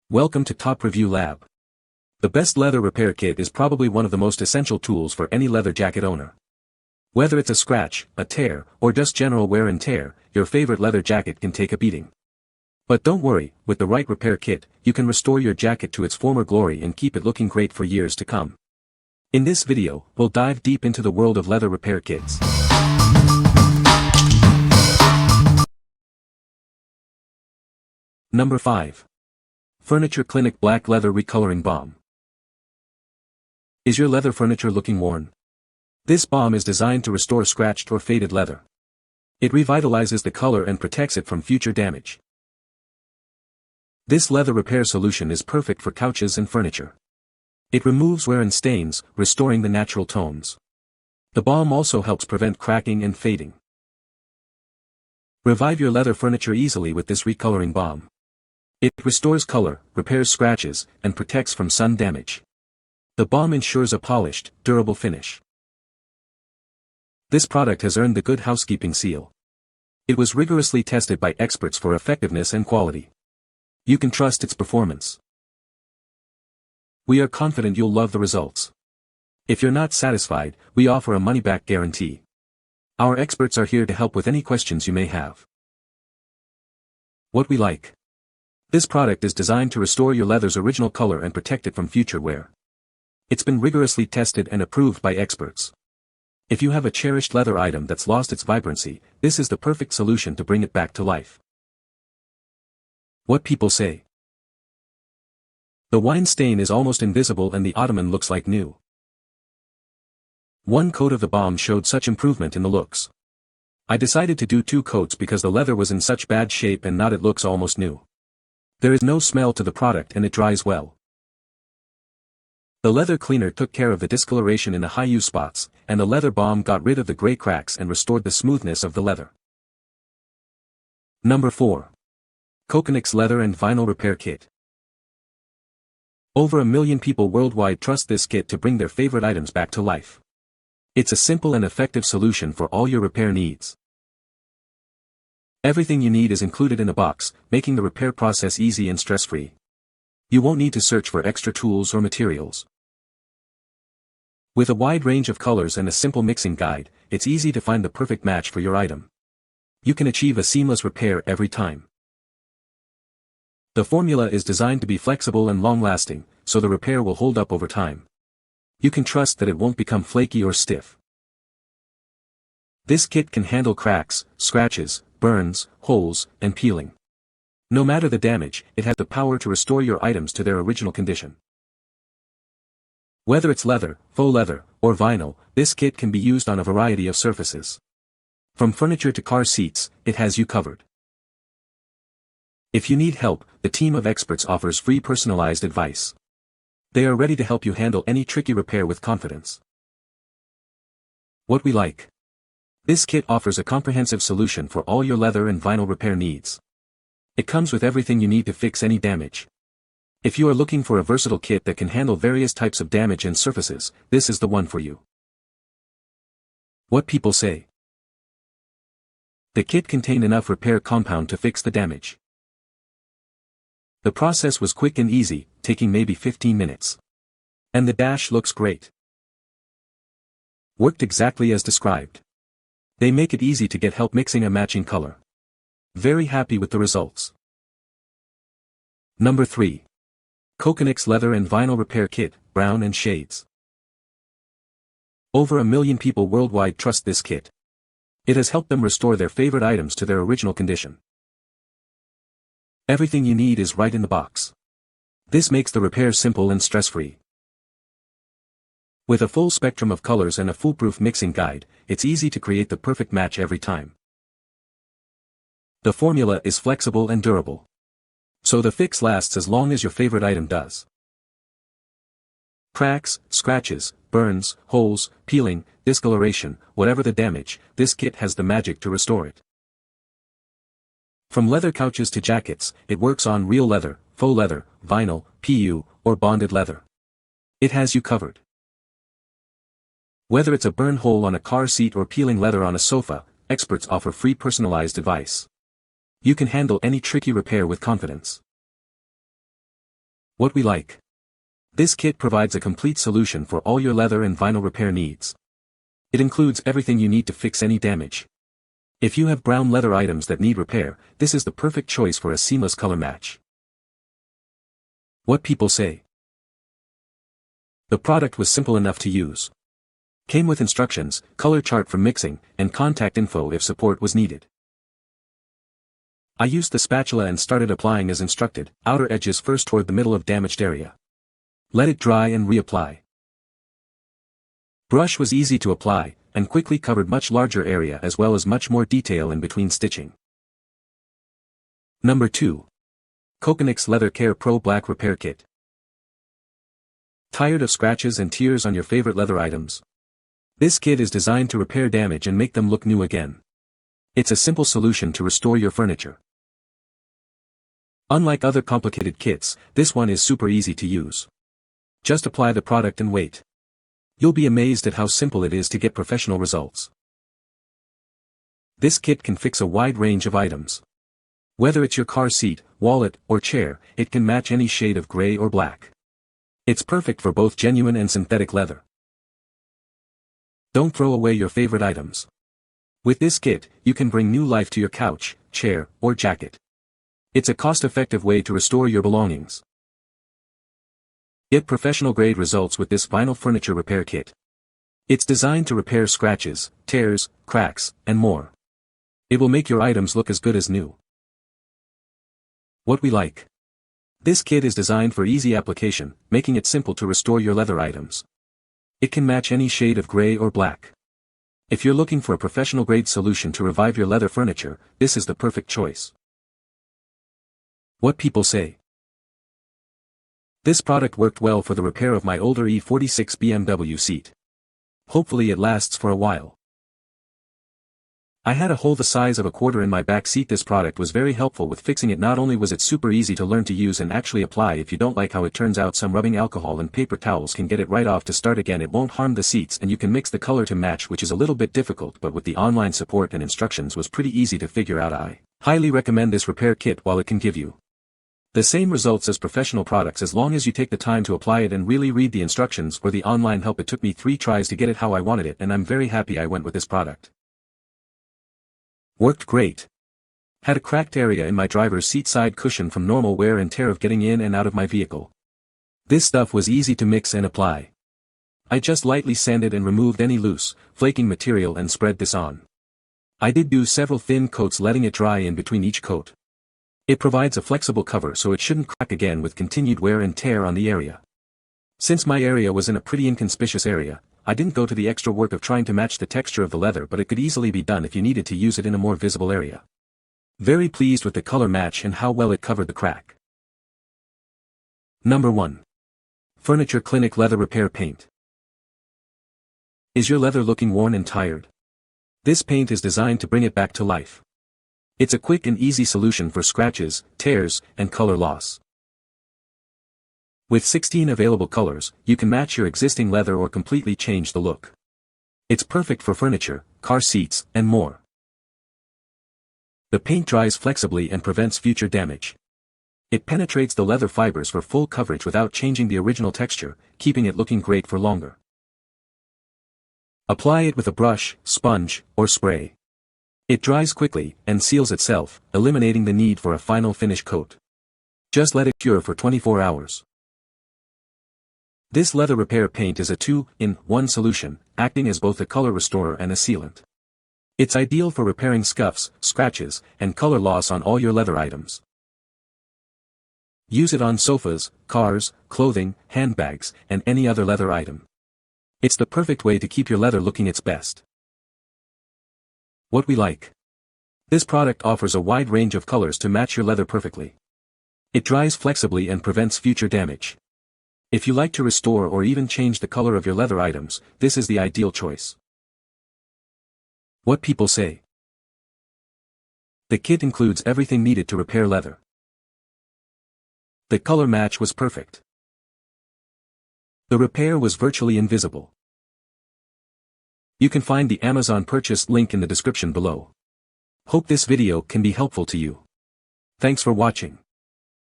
Welcome to Top Review Lab. The best leather repair kit is probably one of the most essential tools for any leather jacket owner. Whether it's a scratch, a tear, or just general wear and tear, your favorite leather jacket can take a beating. But don't worry, with the right repair kit, you can restore your jacket to its former glory and keep it looking great for years to come. In this video, we'll dive deep into the world of leather repair kits. Number 5. Furniture Clinic Black Leather Recoloring Balm. Is your leather furniture looking worn? This balm is designed to restore scratched or faded leather. It revitalizes the color and protects it from future damage. This leather repair solution is perfect for couches and furniture. It removes wear and stains, restoring the natural tones. The balm also helps prevent cracking and fading. Revive your leather furniture easily with this recoloring balm. It restores color, repairs scratches, and protects from sun damage. The balm ensures a polished, durable finish. This product has earned the Good Housekeeping seal. It was rigorously tested by experts for effectiveness and quality. You can trust its performance. We are confident you'll love the results. If you're not satisfied, we offer a money-back guarantee. Our experts are here to help with any questions you may have. What we like. This product is designed to restore your leather's original color and protect it from future wear. It's been rigorously tested and approved by experts. If you have a cherished leather item that's lost its vibrancy, this is the perfect solution to bring it back to life. What people say. The wine stain is almost invisible and the ottoman looks like new. One coat of the balm showed such improvement in the looks. I decided to do 2 coats because the leather was in such bad shape and now it looks almost new. There is no smell to the product and it dries well. The leather cleaner took care of the discoloration in the high-use spots, and the leather balm got rid of the gray cracks and restored the smoothness of the leather. Number 4. COCONIX Leather and Vinyl Repair Kit. Over 1 million people worldwide trust this kit to bring their favorite items back to life. It's a simple and effective solution for all your repair needs. Everything you need is included in a box, making the repair process easy and stress-free. You won't need to search for extra tools or materials. With a wide range of colors and a simple mixing guide, it's easy to find the perfect match for your item. You can achieve a seamless repair every time. The formula is designed to be flexible and long-lasting, so the repair will hold up over time. You can trust that it won't become flaky or stiff. This kit can handle cracks, scratches, burns, holes, and peeling. No matter the damage, it has the power to restore your items to their original condition. Whether it's leather, faux leather, or vinyl, this kit can be used on a variety of surfaces. From furniture to car seats, it has you covered. If you need help, the team of experts offers free personalized advice. They are ready to help you handle any tricky repair with confidence. What we like. This kit offers a comprehensive solution for all your leather and vinyl repair needs. It comes with everything you need to fix any damage. If you are looking for a versatile kit that can handle various types of damage and surfaces, this is the one for you. What people say. The kit contained enough repair compound to fix the damage. The process was quick and easy, taking maybe 15 minutes. And the dash looks great. Worked exactly as described. They make it easy to get help mixing a matching color. Very happy with the results. Number 3. COCONIX Leather and Vinyl Repair Kit, Brown and Shades. Over 1 million people worldwide trust this kit. It has helped them restore their favorite items to their original condition. Everything you need is right in the box. This makes the repair simple and stress-free. With a full spectrum of colors and a foolproof mixing guide, it's easy to create the perfect match every time. The formula is flexible and durable. So the fix lasts as long as your favorite item does. Cracks, scratches, burns, holes, peeling, discoloration, whatever the damage, this kit has the magic to restore it. From leather couches to jackets, it works on real leather, faux leather, vinyl, PU, or bonded leather. It has you covered. Whether it's a burn hole on a car seat or peeling leather on a sofa, experts offer free personalized advice. You can handle any tricky repair with confidence. What we like. This kit provides a complete solution for all your leather and vinyl repair needs. It includes everything you need to fix any damage. If you have brown leather items that need repair, this is the perfect choice for a seamless color match. What people say. The product was simple enough to use. Came with instructions, color chart for mixing, and contact info if support was needed. I used the spatula and started applying as instructed, outer edges first toward the middle of damaged area. Let it dry and reapply. Brush was easy to apply, and quickly covered much larger area as well as much more detail in between stitching. Number 2. COCONIX Leather Care Pro Black Repair Kit. Tired of scratches and tears on your favorite leather items? This kit is designed to repair damage and make them look new again. It's a simple solution to restore your furniture. Unlike other complicated kits, this one is super easy to use. Just apply the product and wait. You'll be amazed at how simple it is to get professional results. This kit can fix a wide range of items. Whether it's your car seat, wallet, or chair, it can match any shade of gray or black. It's perfect for both genuine and synthetic leather. Don't throw away your favorite items. With this kit, you can bring new life to your couch, chair, or jacket. It's a cost-effective way to restore your belongings. Get professional-grade results with this vinyl furniture repair kit. It's designed to repair scratches, tears, cracks, and more. It will make your items look as good as new. What we like. This kit is designed for easy application, making it simple to restore your leather items. It can match any shade of gray or black. If you're looking for a professional-grade solution to revive your leather furniture, this is the perfect choice. What people say. This product worked well for the repair of my older E46 BMW seat. Hopefully it lasts for a while. I had a hole the size of a quarter in my back seat. This product was very helpful with fixing it. Not only was it super easy to learn to use and actually apply, if you don't like how it turns out, some rubbing alcohol and paper towels can get it right off to start again. It won't harm the seats and you can mix the color to match, which is a little bit difficult, but with the online support and instructions was pretty easy to figure out. I highly recommend this repair kit while it can give you the same results as professional products as long as you take the time to apply it and really read the instructions or the online help. It took me 3 tries to get it how I wanted it, and I'm very happy I went with this product. Worked great. Had a cracked area in my driver's seat side cushion from normal wear and tear of getting in and out of my vehicle. This stuff was easy to mix and apply. I just lightly sanded and removed any loose, flaking material and spread this on. I did use several thin coats, letting it dry in between each coat. It provides a flexible cover so it shouldn't crack again with continued wear and tear on the area. Since my area was in a pretty inconspicuous area, I didn't go to the extra work of trying to match the texture of the leather, but it could easily be done if you needed to use it in a more visible area. Very pleased with the color match and how well it covered the crack. Number 1. Furniture Clinic Leather Repair Paint. Is your leather looking worn and tired? This paint is designed to bring it back to life. It's a quick and easy solution for scratches, tears, and color loss. With 16 available colors, you can match your existing leather or completely change the look. It's perfect for furniture, car seats, and more. The paint dries flexibly and prevents future damage. It penetrates the leather fibers for full coverage without changing the original texture, keeping it looking great for longer. Apply it with a brush, sponge, or spray. It dries quickly and seals itself, eliminating the need for a final finish coat. Just let it cure for 24 hours. This leather repair paint is a 2-in-1 solution, acting as both a color restorer and a sealant. It's ideal for repairing scuffs, scratches, and color loss on all your leather items. Use it on sofas, cars, clothing, handbags, and any other leather item. It's the perfect way to keep your leather looking its best. What we like. This product offers a wide range of colors to match your leather perfectly. It dries flexibly and prevents future damage. If you like to restore or even change the color of your leather items, this is the ideal choice. What people say. The kit includes everything needed to repair leather. The color match was perfect. The repair was virtually invisible. You can find the Amazon purchase link in the description below. Hope this video can be helpful to you. Thanks for watching.